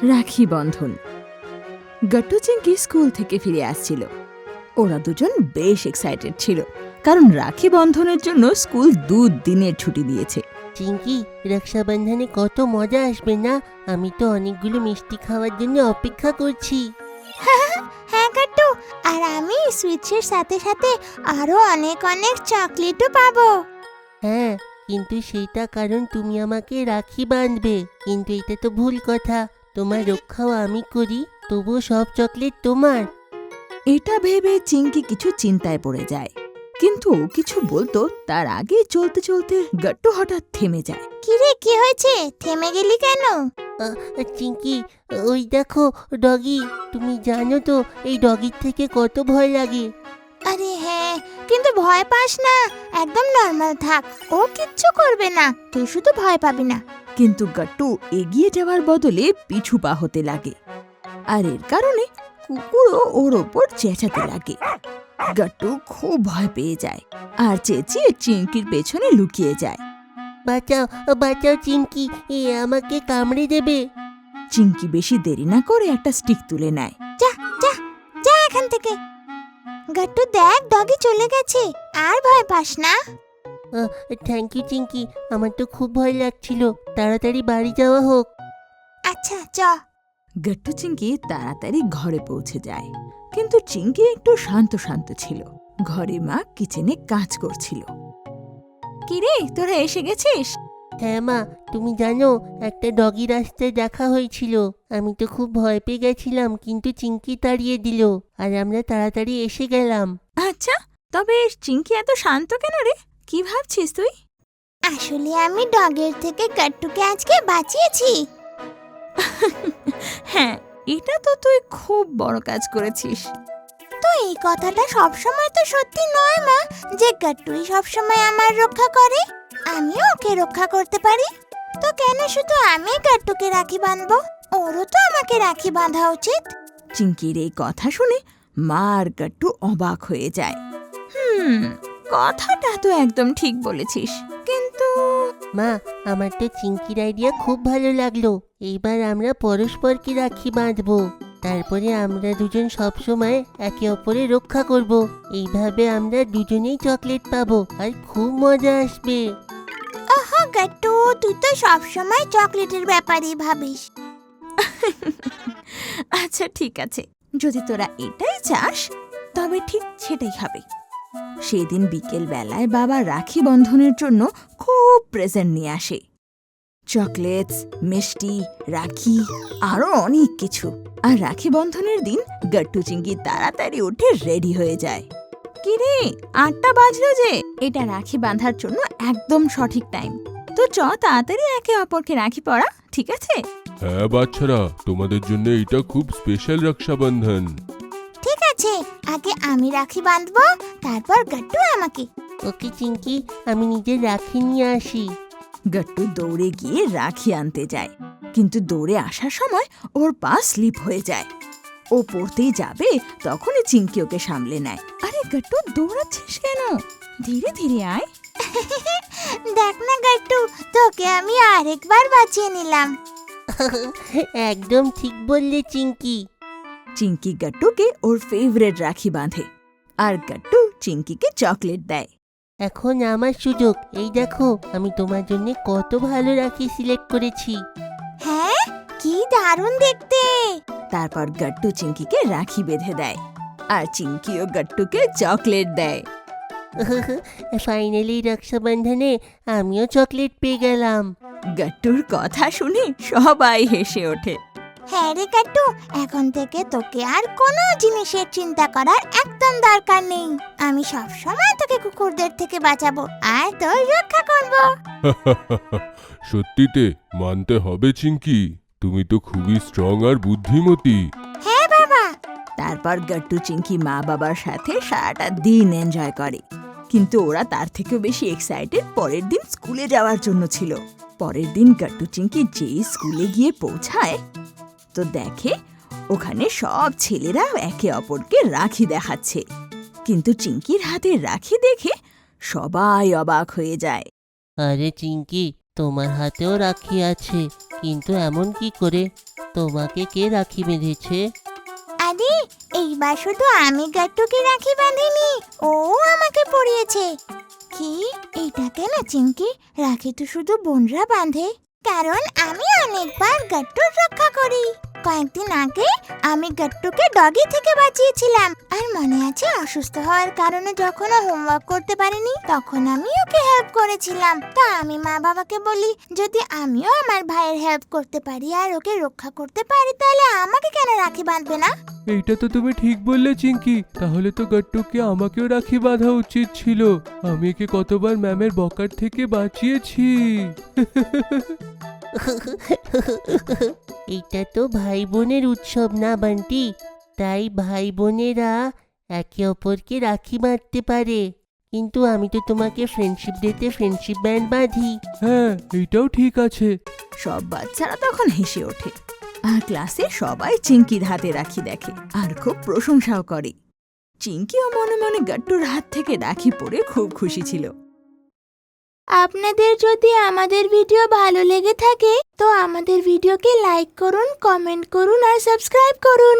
Rakhi Bandhan. গট্টু Chinki school থেকে ফিরে আসছিল। ওরা দুজন বেশ এক্সাইটেড ছিল, কারণ রাখি বন্ধনের জন্য স্কুল 2 দিনের ছুটি দিয়েছে। চিংকি, রক্ষাবন্ধনে কত মজা আসবে না? আমি তো অনেকগুলো মিষ্টি খাওয়ার জন্য অপেক্ষা করছি। হ্যাঁ গট্টু, আর আমি সুইটসের সাথে সাথে আরো অনেক অনেক চকলেটও পাবো। হ্যাঁ, কিন্তু সেইটা কারণ তুমি আমাকে রাখি বাঁধবে। কিন্তু এটা তো ভুল কথা, তোমার রক্ষাও আমি করি, তবুও সব চকলেট তোমার। এটা ভেবে চিংকি কিছু চিন্তায় পড়ে যায়, কিন্তু ও কিছু বলতো তার আগে চলতে চলতে গট্টু হঠাৎ থেমে যায়। কিরে, কি হয়েছে? থেমে গেলি কেন? চিংকি, ওই দেখো ডগি। তুমি জানো তো এই ডগির থেকে কত ভয় লাগে। আরে হ্যাঁ, কিন্তু ভয় পাস না, একদম নর্মাল থাক, ও কিচ্ছু করবে না, তুই শুধু ভয় পাবি না। কিন্তু গট্টু এগিয়ে যাওয়ার বদলে পিছু পা হতে লাগে, আর এর কারণে কুকুরও ওর ওপর চেঁচাতে লাগে। গট্টু খুব ভয় পেয়ে যায় আর চেঁচিয়ে চিংকির পেছনে লুকিয়ে যায়। বাঁচাও, বাঁচাও চিংকি, এ আমাকে কামড়ে দেবে। চিংকি বেশি দেরি না করে একটা স্টিক তুলে নেয়। যা যা যা এখান থেকে। গট্টু দেখ, ডগি চলে গেছে, আর ভয় পাস না। থ্যাংক ইউ চিংকি, আমার তো খুব ভয় লাগছিল। তাড়াতাড়ি বাড়ি যাওয়া হোক। আচ্ছা চ। গট্টু চিংকি তাড়াতাড়ি ঘরে পৌঁছে যায়, কিন্তু চিংকি একটু শান্ত শান্ত ছিল। ঘরে মা কিচেনে কাজ করছিল। কিরে, তোরা এসে গেছিস? হ্যাঁ মা, তুমি জানো একটা ডগি রাস্তায় দেখা হয়েছিল। আমি তো খুব ভয় পেয়ে গেছিলাম, কিন্তু চিংকি তাড়িয়ে দিল, আর আমরা তাড়াতাড়ি এসে গেলাম। আচ্ছা, তবে চিংকি এত শান্ত কেন রে? কি ভাবছিস তুই? আসলে আমি ডগের থেকে গট্টুকে আজকে বাঁচিয়েছি। হ্যাঁ, এটা তো তুই খুব বড় কাজ করেছিস। তো এই কথাটা সবসময় তো সত্যি নয় মা, যে গট্টুই সবসময় আমার রক্ষা করে, আমিও ওকে রক্ষা করতে পারি। তো কেন শুধু আমি গট্টুকে রাখি বাঁধবো? ওরও তো আমাকে রাখি বাঁধা উচিত। চিংকির এই কথা শুনে মা আর গট্টু অবাক হয়ে যায়। কথাটা তো একদম ঠিক বলেছিস, কিন্তু মা, আমার তো চিংকির আইডিয়া খুব ভালো লাগলো। এইবার আমরা পরস্পরকে রাখি বাঁধবো, তারপরে আমরা দুজন সব সময় একে অপরের রক্ষা করব। এইভাবে আমরা দুজনেই চকলেট পাবো আর খুব মজা আসবে। ওহো গট্টু, তুই তো সবসময় চকলেটের ব্যাপারেই ভাবিস। আচ্ছা ঠিক আছে, যদি তোরা এটাই চাস তবে ঠিক সেটাই হবে। সেদিন বিকেল বেলায় বাবা রাখি বন্ধনের জন্য খুব প্রেজেন্ট নিয়ে আসে। চকলেটস, মিষ্টি, রাখি, আরো অনেক কিছু। আর রাখি বন্ধনের দিন গট্টু চিংকি তাড়াতাড়ি উঠে রেডি হয়ে যায়। কিরে, 8টা বাজলো যে, এটা রাখি বাঁধার জন্য একদম সঠিক টাইম। তো চ তাড়াতাড়ি একে অপরকে রাখি পরা, ঠিক আছে? হ্যাঁ বাচ্চারা, তোমাদের জন্য এটা খুব স্পেশাল রক্ষাবন্ধন। ঠিক আছে, আগে আমি রাখি বাঁধবো, তারপর গট্টু আমাকে। ওকে চিংকি, আমি নিজের রাখি নিয়ে আসি। গট্টু দৌড়ে গিয়ে রাখি আনতে যায়, কিন্তু দৌড়ে আসার সময় ওর পা স্লিপ হয়ে যায়। ও পড়তেই যাবে, তখনই চিংকি ওকে সামলে নেয়। আরে গট্টু, দৌড়াচ্ছিস কেন? ধীরে ধীরে আয়। দেখ না গট্টু, তোকে আমি আরেকবার বাঁচিয়ে নিলাম। একদম ঠিক বললে চিংকি। চিংকি গট্টুকে ওর ফেভারিট রাখি বাঁধে, আর গট্টু চিংকিকে চকলেট দেয়। এখন আমার সুযোগ। এই দেখো, আমি তোমার জন্য কত ভালো রাখি সিলেক্ট করেছি। হ্যাঁ, কি দারুণ দেখতে। তারপর গট্টু চিংকিকে রাখি বেঁধে দেয়, আর চিংকিও গট্টুকে চকলেট দেয়। ফাইনালি রক্ষাবন্ধনে আমিও চকলেট পেয়ে গেলাম। গট্টুর কথা শুনে সবাই হেসে ওঠে। হ্যাঁ রে গট্টু, এখন থেকে তোকে আর কোনো জিনিসের চিন্তা করার একদম দরকার নেই। আমি সব সময় তোকে কুকুরদের থেকে বাঁচাবো আর তোর রক্ষা করব। সত্যিতে মানতে হবে চিংকি, তুমি তো খুবই স্ট্রং আর বুদ্ধিমতী। হ্যাঁ বাবা। তারপর গট্টু চিংকি মা বাবার সাথে সারাটা দিন এনজয় করে, কিন্তু ওরা তার থেকেও বেশি এক্সাইটেড পরের দিন স্কুলে যাওয়ার জন্য ছিল। পরের দিন গট্টু চিংকি যেই স্কুলে গিয়ে পৌঁছায়, তো দেখে ওখানে সব ছেলেরা একে অপরকে রাখি দেখাচ্ছে। কিন্তু চিংকির হাতে রাখি দেখে সবাই অবাক হয়ে যায়। আরে চিংকি, তোমার হাতেও রাখি আছে, কিন্তু এমন কি করে? তোমাকে কে রাখি বেঁধেছে? আরে এইবার শুধু আমি গাট্টুকে রাখি বাঁধিনি, ও আমাকে পরিয়েছে। কি এটা কেন চিঙ্কি? রাখি তো শুধু বোনরা বাঁধে। কারণ আমি অনেকবার গাট্টুর রক্ষা করি। কয়েকদিন আগে আমি গাট্টুকে ডগি থেকে বাঁচিয়েছিলাম। আর মনে আছে অসুস্থ হওয়ার কারণে যখন ও হোমওয়ার্ক করতে পারেনি, তখন আমি ওকে হেল্প করেছিলাম। তা আমি মা বাবাকে বলি, যদি আমিও আমার ভাইয়ের হেল্প করতে পারি আর ওকে রক্ষা করতে পারি, তাহলে আমাকে কেন রাখি বাঁধবে না? এইটা তো তুমি ঠিক বললে চিঙ্কি। তাহলে তো গাট্টুকে আমাকেও রাখি বাঁধা উচিত ছিল। আমি একে কতবার ম্যামের বকার থেকে বাঁচিয়েছি। এটা তো ভাই বোনের উৎসব না বান্টি, তাই ভাই বোনেরা একে অপরকে রাখি বাঁধতে পারে। কিন্তু আমি তো তোমাকে ফ্রেন্ডশিপ ডেতে ফ্রেন্ডশিপ ব্যান্ড বাঁধি। হ্যাঁ, এইটাও ঠিক আছে। সব বাচ্চারা তখন হেসে ওঠে আর ক্লাসে সবাই চিঙ্কির হাতে রাখি দেখে আর খুব প্রশংসাও করে। চিঙ্কিও মনে মনে গাট্টুর হাত থেকে রাখি পরে খুব খুশি ছিল। আপনাদের যদি আমাদের ভিডিও ভালো লেগে থাকে তো আমাদের ভিডিওকে লাইক করুন, কমেন্ট করুন আর সাবস্ক্রাইব করুন।